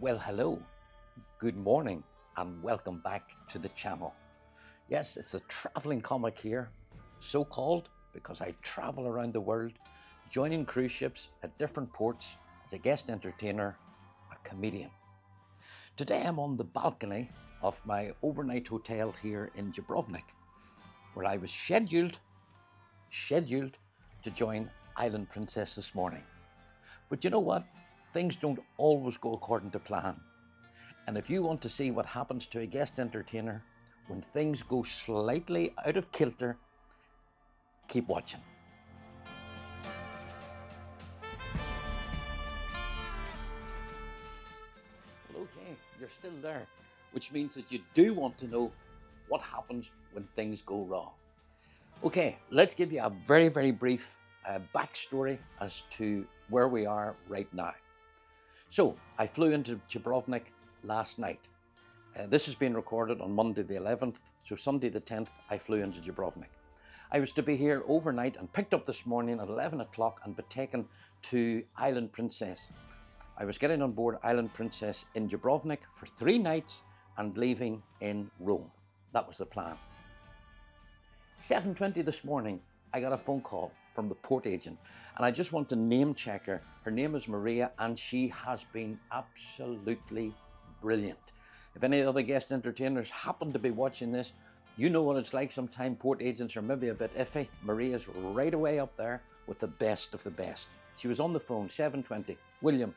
Well, hello, good morning, and welcome back to the channel. Yes, it's a traveling comic here, so called because I travel around the world, joining cruise ships at different ports as a guest entertainer, a comedian. Today I'm on the balcony of my overnight hotel here in Dubrovnik, where I was scheduled to join Island Princess this morning. But you know what? Things don't always go according to plan. And if you want to see what happens to a guest entertainer when things go slightly out of kilter, keep watching. Well, okay, you're still there, which means that you do want to know what happens when things go wrong. Okay, let's give you a very, very brief backstory as to where we are right now. So, I flew into Dubrovnik last night. This has been recorded on Monday the 11th, so Sunday the 10th, I flew into Dubrovnik. I was to be here overnight and picked up this morning at 11 o'clock and be taken to Island Princess. I was getting on board Island Princess in Dubrovnik for 3 nights and leaving in Rome. That was the plan. 7:20 this morning, I got a phone call from the port agent, and I just want to name check her. Her name is Maria, and she has been absolutely brilliant. If any other guest entertainers happen to be watching this, you know what it's like. Sometimes port agents are maybe a bit iffy. Maria's right away up there with the best of the best. She was on the phone, 7:20. William,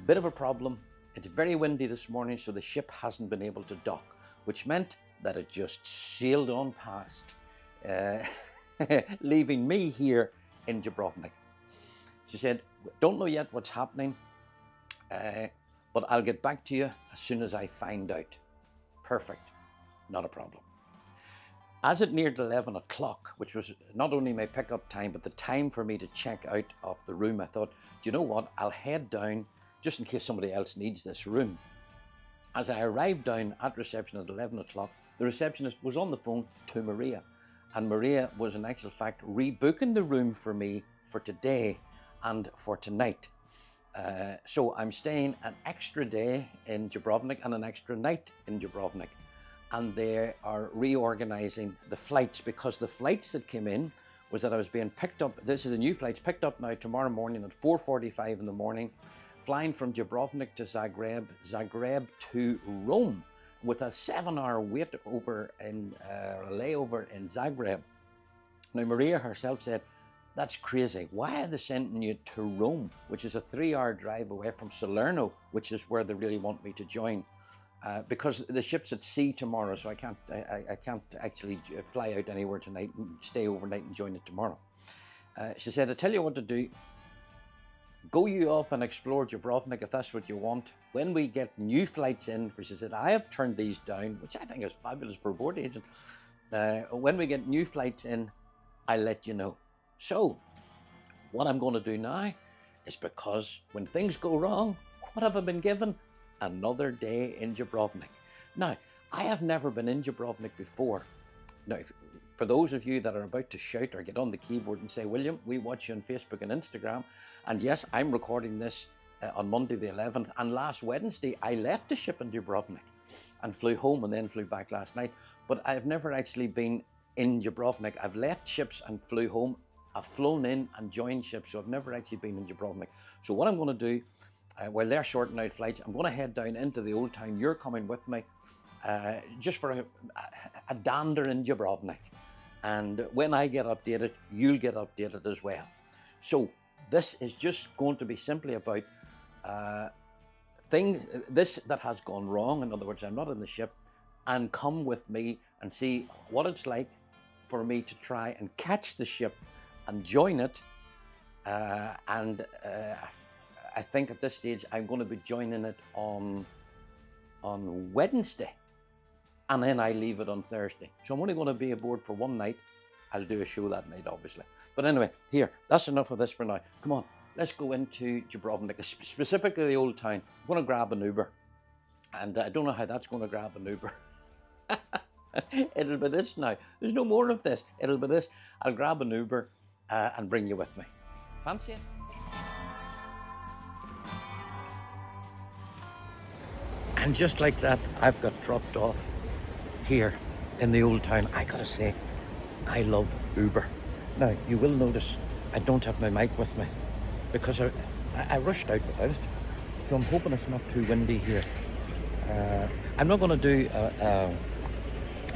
bit of a problem. It's very windy this morning, so the ship hasn't been able to dock, which meant that it just sailed on past, leaving me here in Dubrovnik. She said, don't know yet what's happening, but I'll get back to you as soon as I find out. Perfect, not a problem. As it neared 11 o'clock, which was not only my pickup time, but the time for me to check out of the room, I thought, do you know what, I'll head down just in case somebody else needs this room. As I arrived down at reception at 11 o'clock, the receptionist was on the phone to Maria, and Maria was in actual fact rebooking the room for me for today and for tonight. So I'm staying an extra day in Dubrovnik and an extra night in Dubrovnik. And they are reorganizing the flights, because the flights that came in was that I was being picked up. This is the new flights picked up now tomorrow morning at 4:45 in the morning, flying from Dubrovnik to Zagreb, Zagreb to Rome, with a 7-hour wait over in layover in Zagreb. Now Maria herself said, that's crazy. Why are they sending you to Rome, which is a 3-hour drive away from Salerno, which is where they really want me to join? Because the ship's at sea tomorrow, so I can't actually fly out anywhere tonight and stay overnight and join it tomorrow. She said, I tell you what to do. Go you off and explore Dubrovnik if that's what you want. When we get new flights in, for she said, I have turned these down, which I think is fabulous for a board agent. When we get new flights in, I'll let you know. So, what I'm going to do now is, because when things go wrong, what have I been given? Another day in Dubrovnik. Now, I have never been in Dubrovnik before. Now, for those of you that are about to shout or get on the keyboard and say, William, we watch you on Facebook and Instagram, and yes, I'm recording this on Monday the 11th, and last Wednesday I left the ship in Dubrovnik and flew home and then flew back last night, but I've never actually been in Dubrovnik. I've left ships and flew home. I've flown in and joined ships, so I've never actually been in Dubrovnik. So what I'm going to do, while they're sorting out flights, I'm going to head down into the old town. You're coming with me, just for a dander in Dubrovnik. And when I get updated, you'll get updated as well. So this is just going to be simply about this that has gone wrong. In other words, I'm not in the ship, and come with me and see what it's like for me to try and catch the ship and join it. I think at this stage I'm going to be joining it on Wednesday, and then I leave it on Thursday. So I'm only going to be aboard for 1 night. I'll do a show that night, obviously. But anyway, here, that's enough of this for now. Come on, let's go into Dubrovnik, specifically the old town. I'm going to grab an Uber, and I don't know how that's going to grab an Uber. It'll be this now. There's no more of this. It'll be this. I'll grab an Uber and bring you with me. Fancy it? And just like that, I've got dropped off here in the old town. I gotta say, I love Uber. Now, you will notice I don't have my mic with me because I rushed out without it. So I'm hoping it's not too windy here. I'm not gonna do a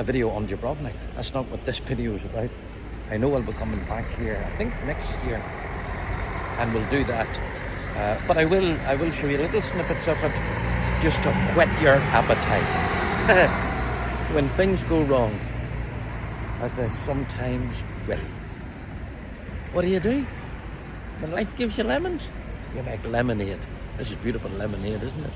video on Dubrovnik. That's not what this video is about. I know I'll be coming back here, I think next year, and we'll do that. But I will show you little snippets of it just to whet your appetite. When things go wrong, as they sometimes will. What do? When life gives you lemons, you make lemonade. This is beautiful lemonade, isn't it?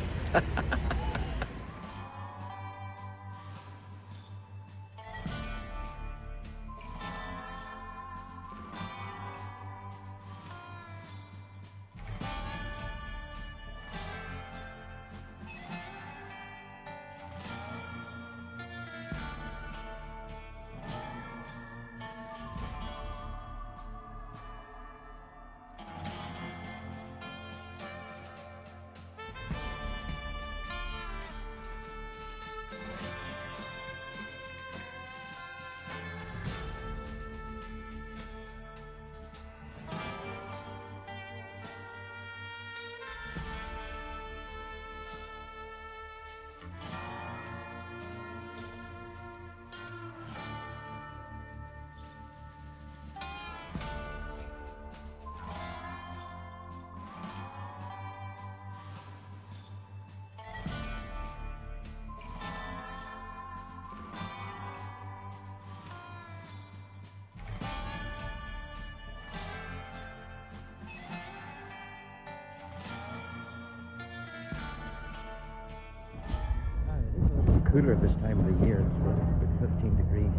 Cooler this time of the year. It's about 15 degrees,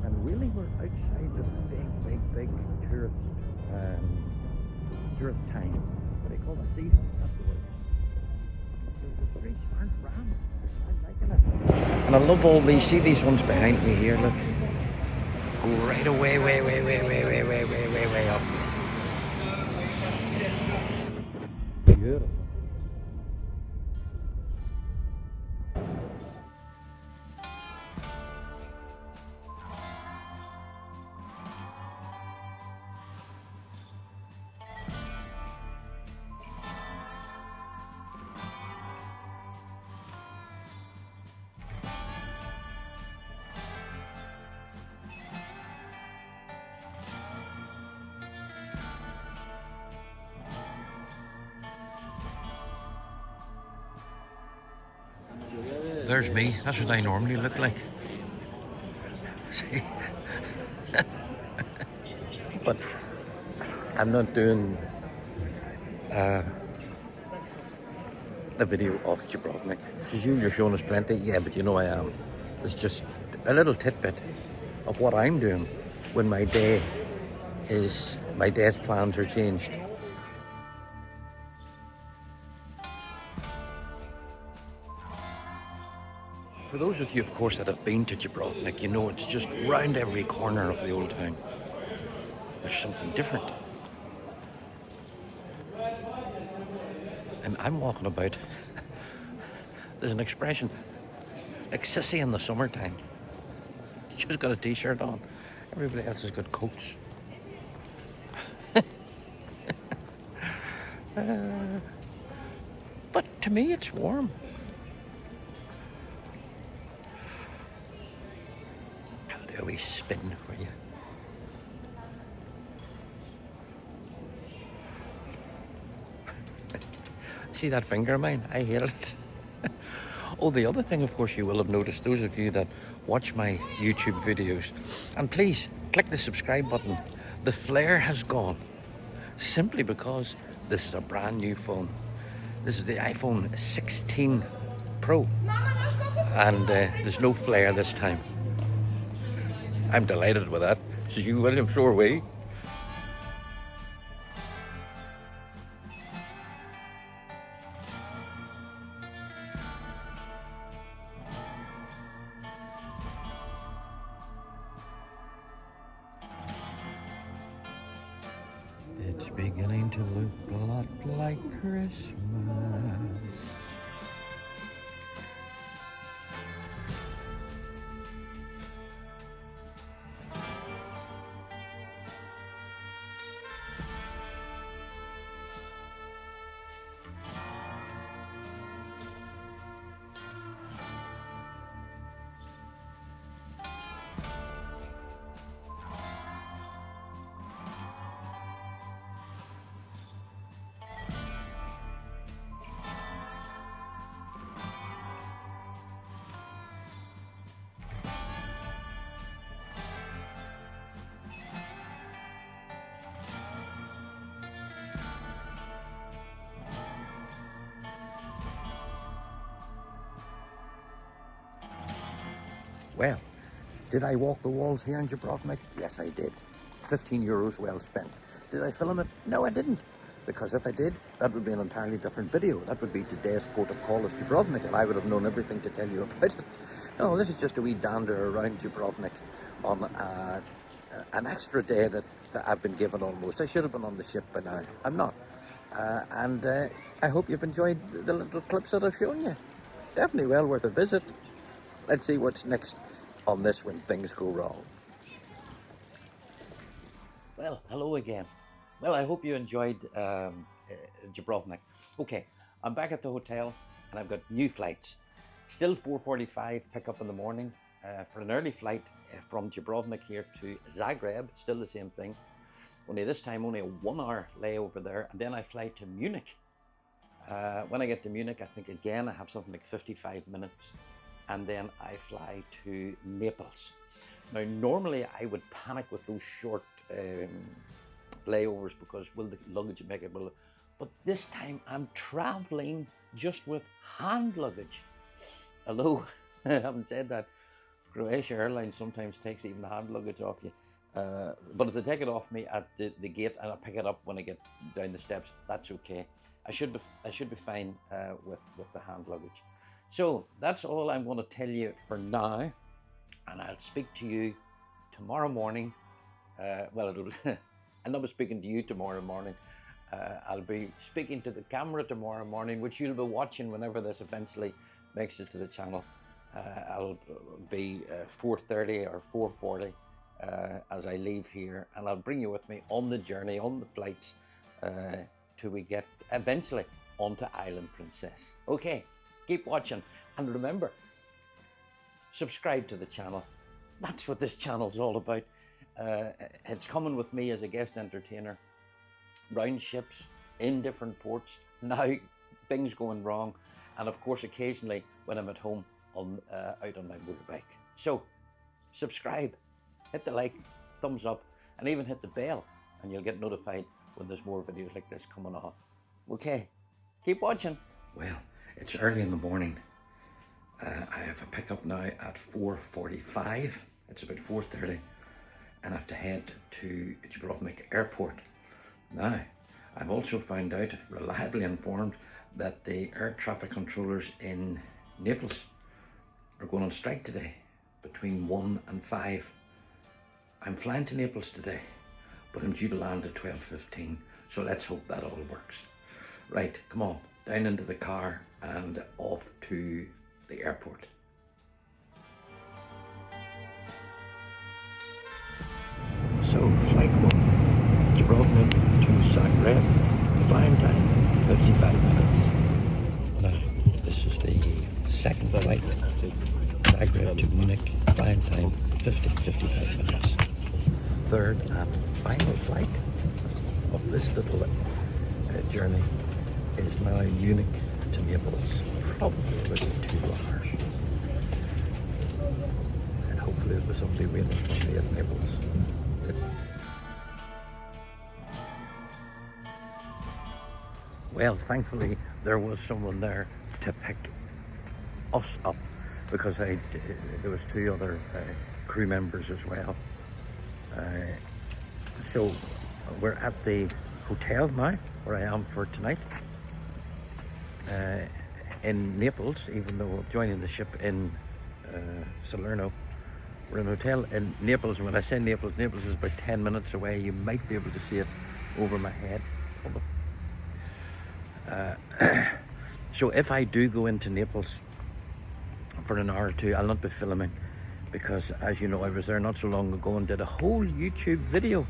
and really we're outside the big tourist time. What do you call that? Season? That's the word. So the streets aren't rammed. I'm liking it. And I love all these. See these ones behind me here? Look, go right away, way up. Beautiful. There's me. That's what I normally look like. See? But I'm not doing a video of Dubrovnik. Because you're showing us plenty. Yeah, but you know I am. It's just a little tidbit of what I'm doing when my day's plans are changed. For those of you, of course, that have been to Dubrovnik, you know it's just round every corner of the old town. There's something different. And I'm walking about, there's an expression, like sissy in the summertime. She's got a t-shirt on. Everybody else has got coats. But to me, it's warm. I'll do a wee spin for you. See that finger of mine? I hate it. Oh, the other thing, of course, you will have noticed, those of you that watch my YouTube videos, and please click the subscribe button. The flare has gone simply because this is a brand new phone. This is the iPhone 16 Pro, and there's no flare this time. I'm delighted with that. So you, William, so are we. It's beginning to look a lot like Christmas. Well, did I walk the walls here in Dubrovnik? Yes, I did. 15 euros well spent. Did I film it? No, I didn't. Because if I did, that would be an entirely different video. That would be today's port of call is Dubrovnik, and I would have known everything to tell you about it. No, this is just a wee dander around Dubrovnik on an extra day that I've been given almost. I should have been on the ship by now. I'm not. And I hope you've enjoyed the little clips that I've shown you. It's definitely well worth a visit. Let's see what's next on this when things go wrong. Well, hello again. Well, I hope you enjoyed Dubrovnik. Okay, I'm back at the hotel and I've got new flights. Still 4:45 pick up in the morning for an early flight from Dubrovnik here to Zagreb. Still the same thing. Only this time only a 1 hour layover there, and then I fly to Munich. When I get to Munich, I think again I have something like 55 minutes, and then I fly to Naples. Now normally I would panic with those short layovers because will the luggage make it? But this time I'm traveling just with hand luggage. Although I haven't said that, Croatia Airlines sometimes takes even the hand luggage off you. But if they take it off me at the gate and I pick it up when I get down the steps, that's okay. I should be fine with the hand luggage. So that's all I'm going to tell you for now, and I'll speak to you tomorrow morning. I'll not be speaking to you tomorrow morning. I'll be speaking to the camera tomorrow morning, which you'll be watching whenever this eventually makes it to the channel. I'll be 4:30 or 4:40 as I leave here, and I'll bring you with me on the journey, on the flights, till we get eventually onto Island Princess. Okay, keep watching, and remember, subscribe to the channel. That's what this channel's all about. It's coming with me as a guest entertainer, round ships, in different ports, now things going wrong, and of course occasionally when I'm at home out on my motorbike. So subscribe, hit the like, thumbs up, and even hit the bell, and you'll get notified when there's more videos like this coming on. Okay, keep watching. Well, it's early in the morning. I have a pickup now at 4:45. It's about 4:30, and I have to head to Dubrovnik Airport. Now, I've also found out, reliably informed, that the air traffic controllers in Naples are going on strike today between 1 and 5. I'm flying to Naples today, but I'm due to land at 12:15, so let's hope that all works. Right, come on, down into the car and off to the airport. So, flight 1, Dubrovnik to Zagreb, flying time 55 minutes. Now, this is the second flight to Zagreb to Munich, flying time 55 minutes. Third and final flight of this little journey is now Munich to Naples, probably about 2 hours. And hopefully it was somebody waiting for me at Naples. Well, thankfully there was someone there to pick us up, because there was 2 other crew members as well. So we're at the hotel now, where I am for tonight, in Naples, even though we're joining the ship in Salerno. We're in a hotel in Naples, and when I say Naples, Naples is about 10 minutes away. You might be able to see it over my head. So if I do go into Naples for an hour or two, I'll not be filming, because as you know, I was there not so long ago and did a whole YouTube video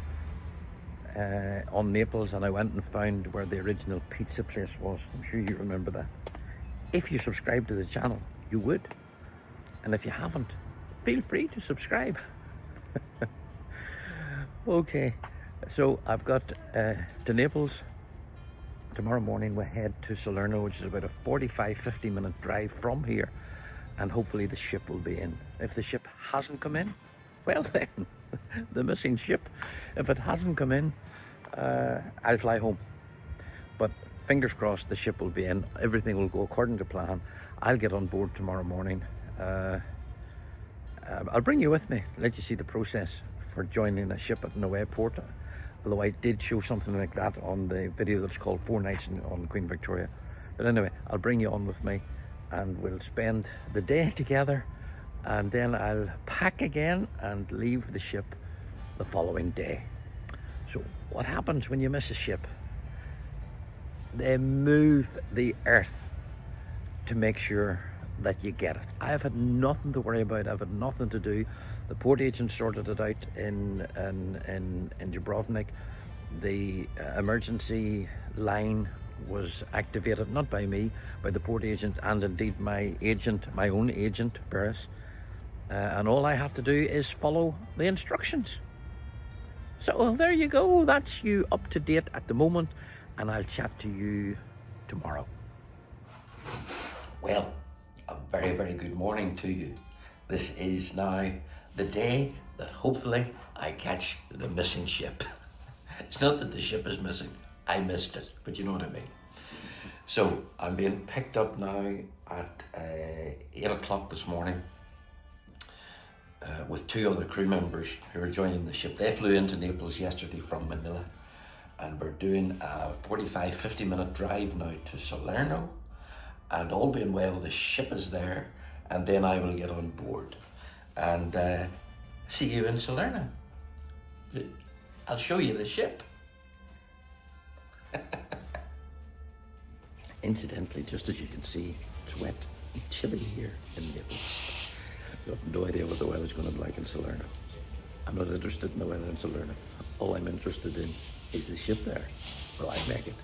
on Naples, and I went and found where the original pizza place was. I'm sure you remember that. If you subscribe to the channel, you would, and if you haven't, feel free to subscribe. Okay, so I've got to Naples. Tomorrow morning we head to Salerno, which is about a 45-50 minute drive from here, and hopefully the ship will be in. If the ship hasn't come in, well then, the missing ship, if it hasn't come in, I'll fly home. But fingers crossed the ship will be in, everything will go according to plan. I'll get on board tomorrow morning, I'll bring you with me, let you see the process for joining a ship at an away port. Although I did show something like that on the video that's called 4 Nights on Queen Victoria. But anyway, I'll bring you on with me and we'll spend the day together, and then I'll pack again and leave the ship the following day. So what happens when you miss a ship? They move the earth to make sure that you get it. I've had nothing to worry about. I've had nothing to do. The port agent sorted it out in Dubrovnik. The emergency line was activated, not by me, by the port agent, and indeed my agent, my own agent, Paris. And all I have to do is follow the instructions. So there you go. That's you up to date at the moment, and I'll chat to you tomorrow. Well, a very, very good morning to you. This is now the day that hopefully I catch the missing ship. It's not that the ship is missing, I missed it, but you know what I mean. So I'm being picked up now at 8 o'clock this morning with 2 other crew members who are joining the ship. They flew into Naples yesterday from Manila, and we're doing a 45-50 minute drive now to Salerno, and all being well, the ship is there, and then I will get on board and see you in Salerno. I'll show you the ship. Incidentally, just as you can see, it's wet and chilly here in Naples. I have no idea what the weather's going to be like in Salerno. I'm not interested in the weather in Salerno. All I'm interested in is the ship there. Will I make it?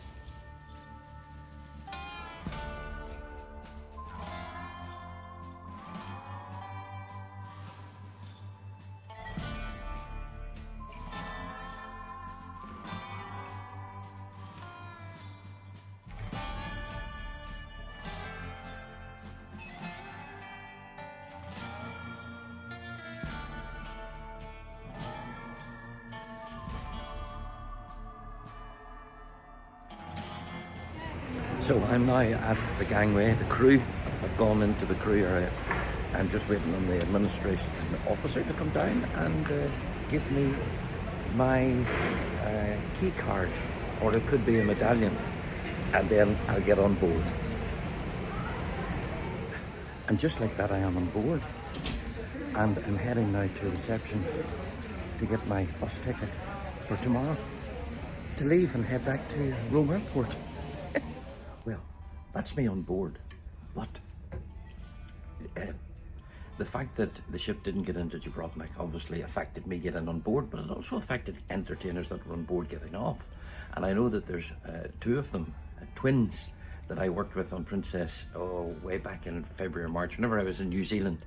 So I'm now at the gangway. The crew have gone into the crew area. I'm just waiting on the administration officer to come down and give me my key card, or it could be a medallion, and then I'll get on board. And just like that, I am on board, and I'm heading now to reception to get my bus ticket for tomorrow to leave and head back to Rome Airport. Well, that's me on board, but the fact that the ship didn't get into Dubrovnik obviously affected me getting on board, but it also affected entertainers that were on board getting off. And I know that there's 2 of them, twins, that I worked with on Princess way back in February or March, whenever I was in New Zealand.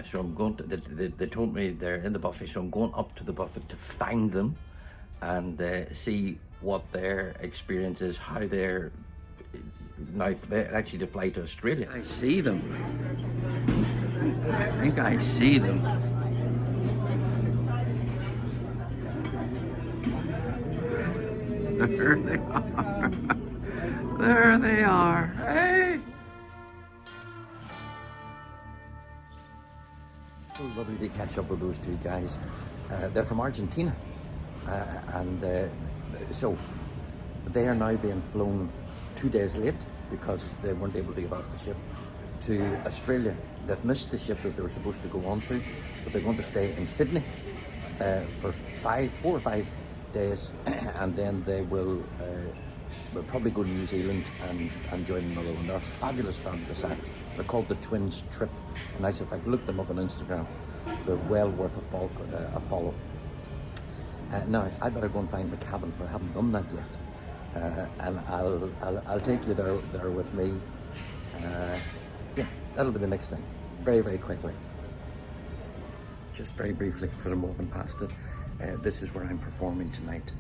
So I'm going to, they told me they're in the buffet, so I'm going up to the buffet to find them and see what their experience is, how they're now actually to fly to Australia. I see them. I think I see them. There they are. There they are. Hey! So lovely to catch up with those 2 guys. They're from Argentina. So they are now being flown 2 days late because they weren't able to get off the ship to Australia. They've missed the ship that they were supposed to go on to, but they're going to stay in Sydney for 4 or 5 days, and then they will probably go to New Zealand and join another one. They're fabulous act. They're called the Twins Trip. And in fact, look them up on Instagram. They're well worth a follow. Now, I better go and find my cabin, for I haven't done that yet. And I'll take you there with me. Yeah, that'll be the next thing. Very, very quickly. Just very briefly, because I'm walking past it. This is where I'm performing tonight.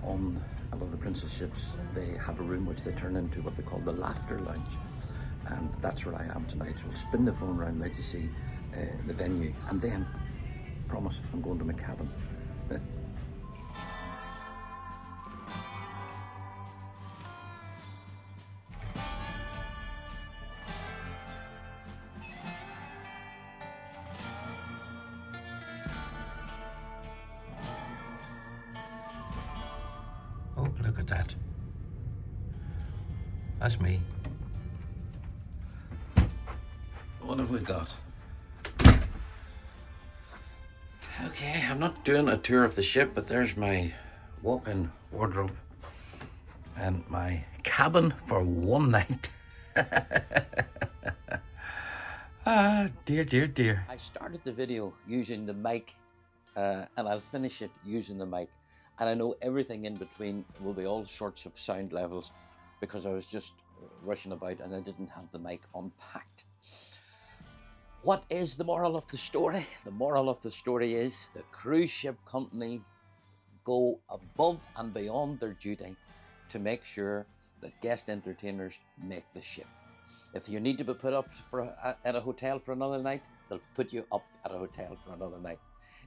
On a lot of the Princess ships, they have a room which they turn into what they call the Laughter Lounge. And that's where I am tonight. So I'll spin the phone around, let you see the venue. And then, promise, I'm going to my cabin. Look at that. That's me. What have we got? Okay, I'm not doing a tour of the ship, but there's my walk-in wardrobe and my cabin for one night. Ah, dear, dear, dear. I started the video using the mic, and I'll finish it using the mic. And I know everything in between will be all sorts of sound levels because I was just rushing about and I didn't have the mic unpacked. What is the moral of the story? The moral of the story is the cruise ship company go above and beyond their duty to make sure that guest entertainers make the ship. If you need to be put up at a hotel for another night, they'll put you up at a hotel for another night.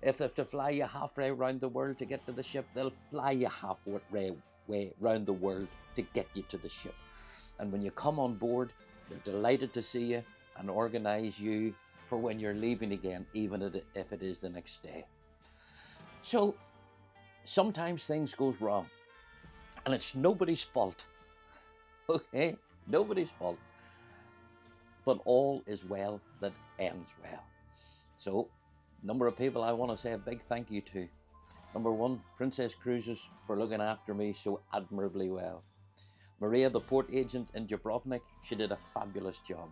If they have to fly you halfway around the world to get to the ship, they'll fly you halfway around the world to get you to the ship. And when you come on board, they're delighted to see you and organise you for when you're leaving again, even if it is the next day. So sometimes things goes wrong, and it's nobody's fault, okay? Nobody's fault. But all is well that ends well. So, number of people I want to say a big thank you to. Number one, Princess Cruises for looking after me so admirably well. Maria, the port agent in Dubrovnik, she did a fabulous job.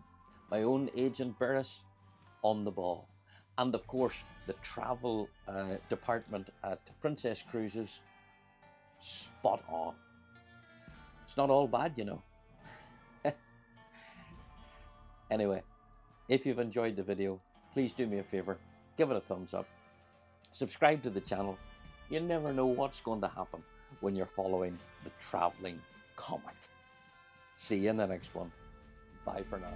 My own agent, Beres, on the ball. And of course, the travel department at Princess Cruises, spot on. It's not all bad, you know. Anyway, if you've enjoyed the video, please do me a favor, give it a thumbs up, subscribe to the channel. You never know what's going to happen when you're following the traveling comic. See you in the next one. Bye for now.